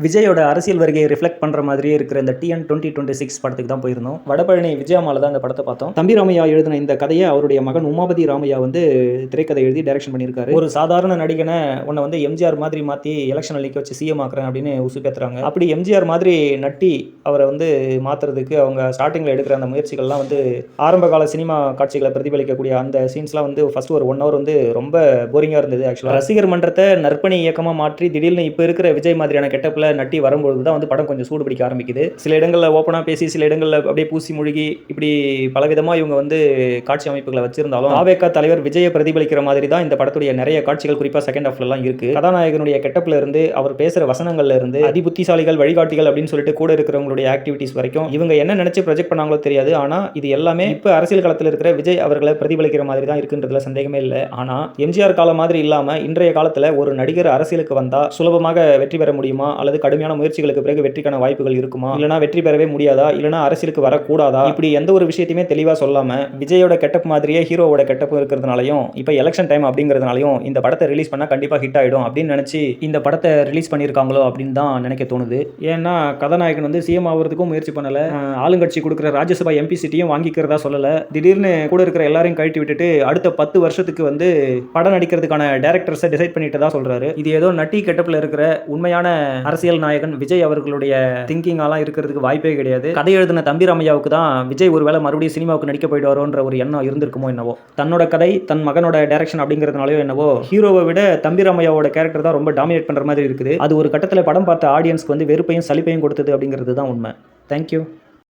விஜயோட அரசியல் வருகையை ரிஃப்ளெக்ட் பண்ணுற மாதிரியே இருக்கிற இந்த TN 2026 படத்துக்கு தான் போயிருந்தோம். வடபழனி விஜயமால தான் இந்த படத்தை பார்த்தோம். தம்பி ராமையா எழுதின இந்த கதையை அவருடைய மகன் உமாபதி ராமையா வந்து திரைக்கதை எழுதி டைரக்ஷன் பண்ணியிருக்காரு. ஒரு சாதாரண நடிகனை உன்னை வந்து எம்ஜிஆர் மாதிரி மாற்றி எலெக்ஷன் நிற்க வச்சு சிஎம் ஆக்குறேன் அப்படின்னு உசுப்பேத்துறாங்க. அப்படி எம்ஜிஆர் மாதிரி நட்டி அவரை வந்து மாற்றுறதுக்கு அவங்க ஸ்டார்டிங்கில் எடுக்கிற அந்த முயற்சிகள்லாம் வந்து ஆரம்ப கால சினிமா காட்சிகளை பிரதிபலிக்கக்கூடிய அந்த சீன்ஸ்லாம் வந்து ஃபர்ஸ்ட் ஒரு 1 hour வந்து ரொம்ப போரிங்காக இருந்தது. ஆக்சுவலாக ரசிகர் மன்றத்தை நற்பணி இயக்கமாக மாற்றி திடீர்னு இப்போ இருக்கிற விஜய் மாதிரியான கெட்டப்பில் நட்டி வரும்பொழுது தான் வந்து படம் கொஞ்சம் சூடு பிடிக்க ஆரம்பிக்குது. சில இடங்களில் ஓப்பனாக பேசி சில இடங்களில் அப்படியே பூசி முழுகி இப்படி பலவிதமாக இவங்க வந்து காட்சி அமைப்புகளை வச்சிருந்தாலும் ஆவேகா தலைவர் விஜயை பிரதிபலிக்கிற மாதிரி தான் இந்த படத்துடைய நிறைய காட்சிகள் குறிப்பாக செகண்ட் ஹாஃப்லாம் இருக்கு. கதாநாயகனுடைய கெட்டப்ல இருந்து அவர் பேசுகிற வசனங்கள்ல இருந்து அதிபுத்திசாலிகள் வழிகாட்டிகள் அப்படின்னு சொல்லிட்டு கூட இருக்கிறவங்களுடைய ஆக்டிவிட்டிஸ் வரைக்கும் இவங்க என்ன நினைச்சு ப்ரொஜெக்ட் பண்ணாங்களோ தெரியாது. ஆனால் இது எல்லாமே இப்போ அரசியல் களத்தில் இருக்கிற விஜய் அவர்களை பிரதிபலிக்கிற மாதிரி தான் இருக்குன்றதுல சந்தேகமே இல்லை. ஆனால் எம்ஜிஆர் காலம் மாதிரி இல்லாமல் இன்றைய காலத்தில் ஒரு நடிகர் அரசியலுக்கு வந்தால் சுலபமாக வெற்றி பெற முடியுமா, அல்லது கடுமையான முயற்சிகளுக்கு பிறகு வெற்றிக்கான வாய்ப்புகள் இருக்குமா, இல்லனா வெற்றி பெறவே முடியாதா, இல்லனா அரசியலுக்கு வரக்கூடாதா, இப்படி எந்த ஒரு விஷயத்தையுமே தெளிவாக சொல்லாம விஜயோட கெட்டப் மாதிரியே ஹீரோவோட கெட்டப் இருக்கிறதுனாலையும் இப்போ எலெக்ஷன் டைம் அப்படிங்கிறதுனாலையும் இந்த படத்தை ரிலீஸ் பண்ணால் கண்டிப்பாக ஹிட் ஆகிடும் அப்படின்னு நினச்சி இந்த படத்தை ரிலீஸ் பண்ணியிருக்காங்களோ அப்படின்னு தான் நினைக்க தோணுது. ஏன்னா கதாநாயகன் வந்து சிஎம் ஆகிறதுக்கும் முயற்சி பண்ணலை, ஆளுங்கட்சி கொடுக்குற ராஜ்யசபா எம்பி சீட்டையும் வாங்கிக்கிறதா சொல்லலை. திடீர்னு கூட இருக்கிற எல்லாரையும் கழட்டி விட்டுட்டு அடுத்த 10 வருஷத்துக்கு வந்து படம் நடிக்கிறதுக்கான டேரக்டர்ஸை டிசைட் பண்ணிட்டு தான் சொல்றாரு. இது ஏதோ நட்டி கெட்டப்பில் இருக்கிற உண்மையான அரசியல் நாயகன் விஜய் அவர்களுடைய திங்கிங்காலாம் இருக்கிறதுக்கு வாய்ப்பே கிடையாது. கதை எழுதின தம்பி ராமையாவுக்கு தான் விஜய் ஒருவேளை மறுபடியும் சினிமாவுக்கு நடிக்க போயிடுவாரோன்ற ஒரு எண்ணம் இருந்திருக்குமோ என்னவோ. தன்னோட கதை தன் மகனோட டைரக்ஷன் அப்படிங்கிறதுனாலயோ என்னவோ ஹீரோவை விட தம்பி ராமையாவோட கேரக்டர் தான் ரொம்ப டாமினேட் பண்ற மாதிரி இருக்குது. அது ஒரு கட்டத்தில் படம் பார்த்த ஆடியன்ஸ்க்கு வந்து வெறுப்பையும் சலிப்பையும் கொடுத்தது அப்படிங்கிறது தான் உண்மை. தேங்க்யூ.